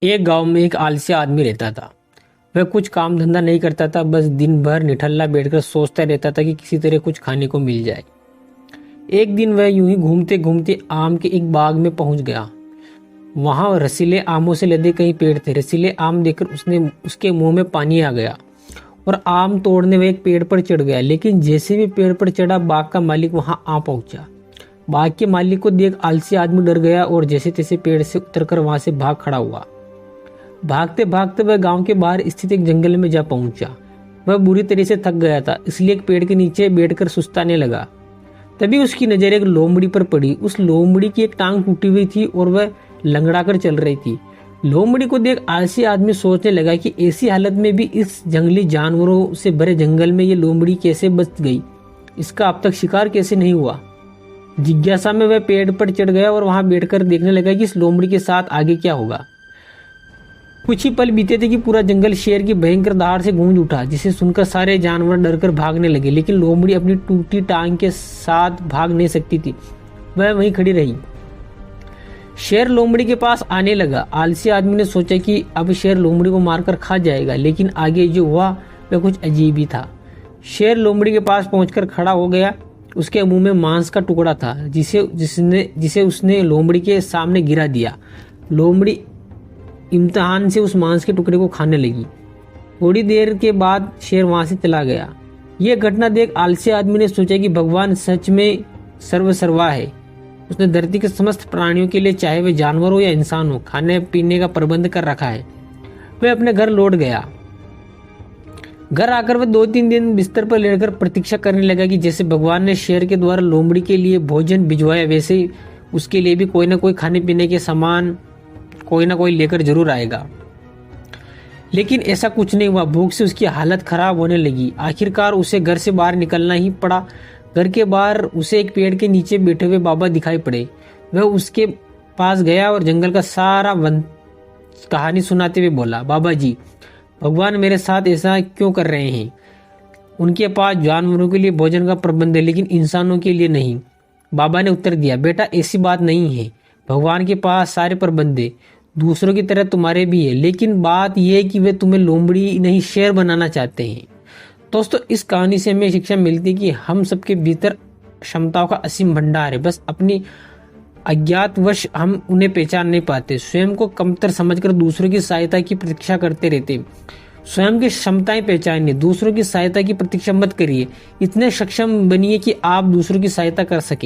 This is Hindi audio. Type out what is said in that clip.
एक गांव में एक आलसी आदमी रहता था। वह कुछ काम धंधा नहीं करता था, बस दिन भर निठल्ला बैठकर सोचता रहता था कि किसी तरह कुछ खाने को मिल जाए। एक दिन वह यूं ही घूमते घूमते आम के एक बाग में पहुंच गया। वहां रसीले आमों से लदे कई पेड़ थे। रसीले आम देखकर उसके मुंह में पानी आ गया और आम तोड़ने वह एक पेड़ पर चढ़ गया। लेकिन जैसे भी पेड़ पर चढ़ा, बाग का मालिक वहां आ पहुंचा। बाग के मालिक को देख आलसी आदमी डर गया और जैसे तैसे पेड़ से उतरकर वहां से भाग खड़ा हुआ। भागते भागते वह गांव के बाहर स्थित एक जंगल में जा पहुंचा। वह बुरी तरह से थक गया था, इसलिए एक पेड़ के नीचे बैठकर सुस्ताने लगा। तभी उसकी नजर एक लोमड़ी पर पड़ी। उस लोमड़ी की एक टांग टूटी हुई थी और वह लंगड़ाकर चल रही थी। लोमड़ी को देख आलसी आदमी सोचने लगा कि ऐसी हालत में भी इस जंगली जानवरों से भरे जंगल में ये लोमड़ी कैसे बच गई, इसका अब तक शिकार कैसे नहीं हुआ। जिज्ञासा में वह पेड़ पर चढ़ गया और वहां बैठकर देखने लगा कि इस लोमड़ी के साथ आगे क्या होगा। कुछ ही पल बीते थे कि पूरा जंगल शेर की भयंकर दहाड़ से गूंज उठा, जिसे सुनकर सारे जानवर डरकर भागने लगे। लेकिन लोमड़ी अपनी टूटी टांग के साथ भाग नहीं सकती थी, वह वहीं खड़ी रही। शेर लोमड़ी के पास आने लगा। आलसी आदमी ने सोचा कि अब शेर लोमड़ी को मारकर खा जाएगा, लेकिन आगे जो हुआ वह कुछ अजीब ही था। शेर लोमड़ी के पास पहुंचकर खड़ा हो गया। उसके मुंह में मांस का टुकड़ा था, जिसे उसने लोमड़ी के सामने गिरा दिया। लोमड़ी इम्तिहान से उस मांस के टुकड़े को खाने लगी। थोड़ी देर के बाद शेर वहां से चला गया। यह घटना देख आलसी आदमी ने सोचा कि भगवान सच में सर्वसर्वा है। उसने धरती के समस्त प्राणियों के लिए, चाहे वे जानवर हो या इंसान हो, खाने पीने का प्रबंध कर रखा है। वह अपने घर लौट गया। घर आकर वह 2-3 दिन बिस्तर पर लेटकर प्रतीक्षा करने लगा कि जैसे भगवान ने शेर के द्वारा लोमड़ी के लिए भोजन भिजवाया, वैसे ही उसके लिए भी कोई ना कोई खाने पीने के सामान कोई ना कोई लेकर जरूर आएगा। लेकिन ऐसा कुछ नहीं हुआ। भूख से उसकी हालत खराब होने लगी। आखिरकार उसे घर से बाहर निकलना ही पड़ा। घर के बाहर उसे एक पेड़ के नीचे बैठे हुए बाबा दिखाई पड़े। वह उसके पास गया और जंगल का सारा कहानी सुनाते हुए बोला, बाबा जी, भगवान मेरे साथ ऐसा क्यों कर रहे हैं? उनके पास जानवरों के लिए भोजन का प्रबंध है, लेकिन इंसानों के लिए नहीं। बाबा ने उत्तर दिया, बेटा ऐसी बात नहीं है। भगवान के पास सारे प्रबंध है, दूसरों की तरह तुम्हारे भी है, लेकिन बात यह है कि वे तुम्हें लोमड़ी नहीं शेर बनाना चाहते हैं। दोस्तों, इस कहानी से हमें शिक्षा मिलती है कि हम सबके भीतर क्षमताओं का असीम भंडार है, बस अपनी अज्ञातवश हम उन्हें पहचान नहीं पाते। स्वयं को कमतर समझकर दूसरों की सहायता की प्रतीक्षा करते रहते। स्वयं की क्षमताएं पहचानिए, दूसरों की सहायता की प्रतीक्षा मत करिए। इतने सक्षम बनिए कि आप दूसरों की सहायता कर सके।